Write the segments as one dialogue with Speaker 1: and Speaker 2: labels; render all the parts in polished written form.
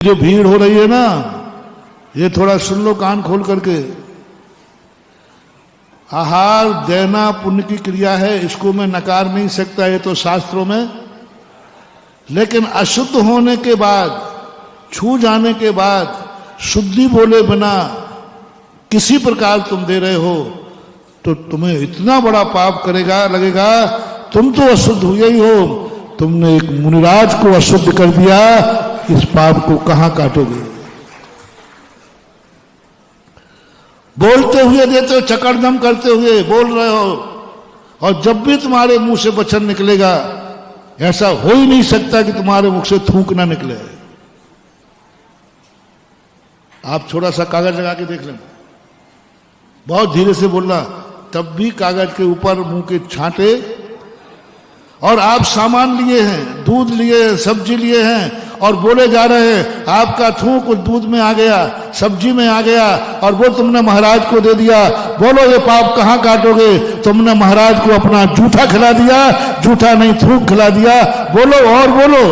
Speaker 1: जो भीड़ हो रही है ना, ये थोड़ा सुन लो कान खोल करके। आहार देना पुण्य की क्रिया है, इसको मैं नकार नहीं सकता, ये तो शास्त्रों में। लेकिन अशुद्ध होने के बाद, छू जाने के बाद, शुद्धि बोले बिना किसी प्रकार तुम दे रहे हो तो तुम्हें इतना बड़ा पाप करेगा, लगेगा तुम तो अशुद्ध हुए ही हो, तुमने एक मुनिराज को अशुद्ध कर दिया, इस पाप को कहां काटोगे। बोलते हुए देते हो, चकड़दम करते हुए बोल रहे हो, और जब भी तुम्हारे मुंह से वचन निकलेगा, ऐसा हो ही नहीं सकता कि तुम्हारे मुख से थूक ना निकले। आप थोड़ा सा कागज लगा के देख लें, बहुत धीरे से बोलना, तब भी कागज के ऊपर मुंह के छांटे। और आप सामान लिए हैं, दूध लिए हैं, सब्जी लिए हैं, और बोले जा रहे हैं आपका थूक उस दूध में आ गया, सब्जी में आ गया, और वो तुमने महाराज को दे दिया। बोलो ये पाप कहां काटोगे। तुमने महाराज को अपना जूठा खिला दिया, जूठा नहीं थूक खिला दिया। बोलो और बोलो,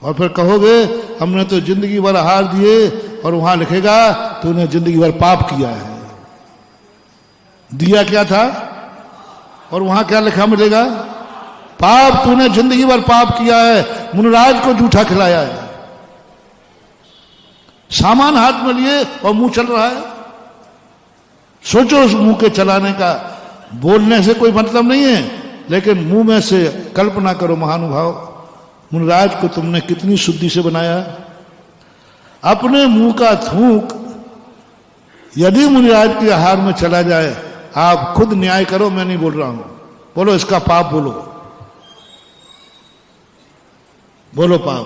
Speaker 1: और फिर कहोगे हमने तो जिंदगी भर आहार दिए, और वहां लिखेगा तूने जिंदगी भर पाप किया है। दिया क्या था और वहां क्या लिखा मिलेगा? पाप, तूने जिंदगी भर पाप किया है, मुनिराज को जूठा खिलाया है। सामान हाथ में लिए और मुंह चल रहा है। सोचो उस मुंह के चलाने का। बोलने से कोई मतलब नहीं है, लेकिन मुंह में से कल्पना करो महानुभाव, मुनिराज को तुमने कितनी शुद्धि से बनाया। अपने मुंह का थूक यदि मुनिराज के आहार में चला जाए, आप खुद न्याय करो, मैं नहीं बोल रहा हूं। बोलो इसका पाप, बोलो बोलो पाप।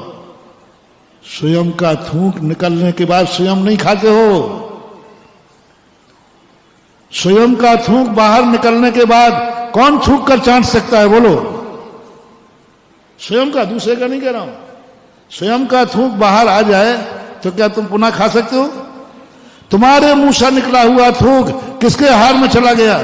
Speaker 1: स्वयं का थूक निकलने के बाद स्वयं नहीं खाते हो। स्वयं का थूक बाहर निकलने के बाद कौन थूक कर चाट सकता है? बोलो। स्वयं का, दूसरे का नहीं कह रहा हूं। स्वयं का थूक बाहर आ जाए तो क्या तुम पुनः खा सकते हो? तुम्हारे मुंह से निकला हुआ थूक किसके आहार में चला गया?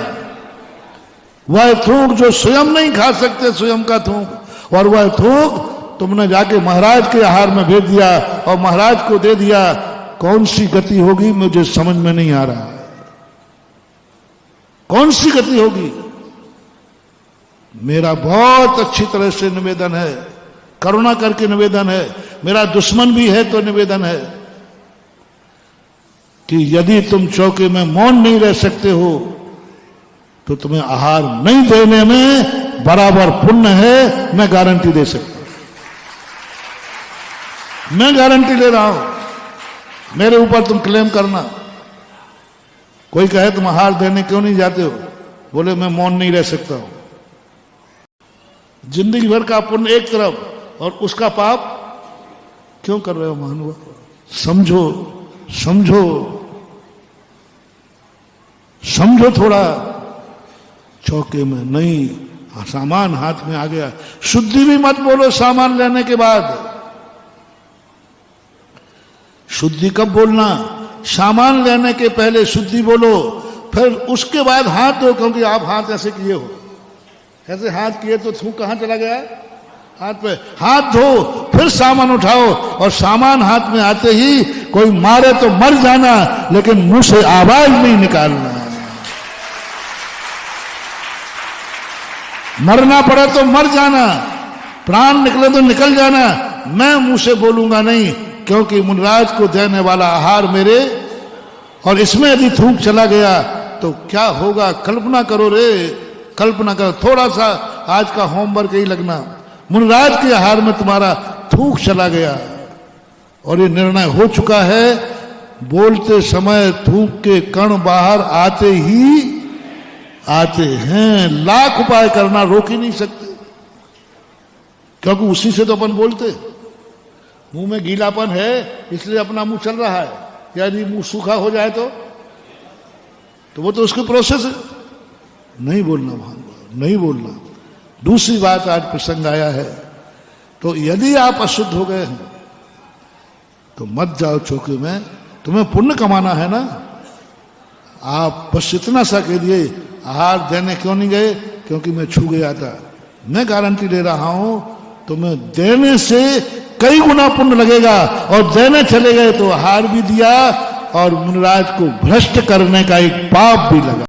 Speaker 1: वह थूक जो स्वयं नहीं खा सकते, स्वयं का थूक, और वह थूक तुमने जाके महाराज के आहार में भेज दिया और महाराज को दे दिया। कौन सी गति होगी मुझे समझ में नहीं आ रहा। कौन सी गति होगी? मेरा बहुत अच्छी तरह से निवेदन है, करुणा करके निवेदन है, मेरा दुश्मन भी है तो निवेदन है कि यदि तुम चौके में मौन नहीं रह सकते हो तो तुम्हें आहार नहीं देने में बराबर पुण्य है। मैं गारंटी दे सकता हूं, मैं गारंटी ले रहा हूं। मेरे ऊपर तुम क्लेम करना। कोई कहे तुम आहार देने क्यों नहीं जाते हो? बोले मैं मौन नहीं रह सकता हूं। जिंदगी भर का पुण्य एक तरफ और उसका पाप क्यों कर रहे हो महानुभाव? समझो, समझो, समझो थोड़ा। चौके में नहीं, सामान हाथ में आ गया। शुद्धि भी मत बोलो सामान लेने के बाद। शुद्धि कब बोलना? सामान लेने के पहले शुद्धि बोलो, फिर उसके बाद हाथ धो, क्योंकि आप हाथ ऐसे किए हो, ऐसे हाथ किए तो थूक कहां चला गया? हाथ पे। हाथ धो, फिर सामान उठाओ, और सामान हाथ में आते ही कोई मारे तो मर जाना, लेकिन मुंह से आवाज नहीं निकालना। मरना पड़े तो मर जाना, प्राण निकले तो निकल जाना, मैं मुंह से बोलूंगा नहीं, क्योंकि मुनिराज को देने वाला आहार मेरे, और इसमें यदि थूक चला गया तो क्या होगा? कल्पना करो रे, कल्पना करो। थोड़ा सा आज का होमवर्क यही लगना, मुनिराज के आहार में तुम्हारा थूक चला गया और ये निर्णय हो चुका है, बोलते समय थूक के कण बाहर आते ही आते हैं। लाख उपाय करना, रोक ही नहीं सकते, क्योंकि उसी से तो अपन बोलते। मुंह में गीलापन है इसलिए अपना मुंह चल रहा है, यदि मुंह सूखा हो जाए तो वो तो उसकी प्रोसेस है। नहीं बोलना महानुभाव, नहीं बोलना। दूसरी बात आज प्रसंग आया है, तो यदि आप अशुद्ध हो गए हैं तो मत जाओ चौके में। तुम्हें पुण्य कमाना है ना। आप बस इतना सा कह दिए, आहार देने क्यों नहीं गए? क्योंकि मैं छू गया था। मैं गारंटी ले रहा हूं तुम्हें देने से कई गुना पुण्य लगेगा, और देने चले गए तो हार भी दिया और मुनिराज को भ्रष्ट करने का एक पाप भी लगा।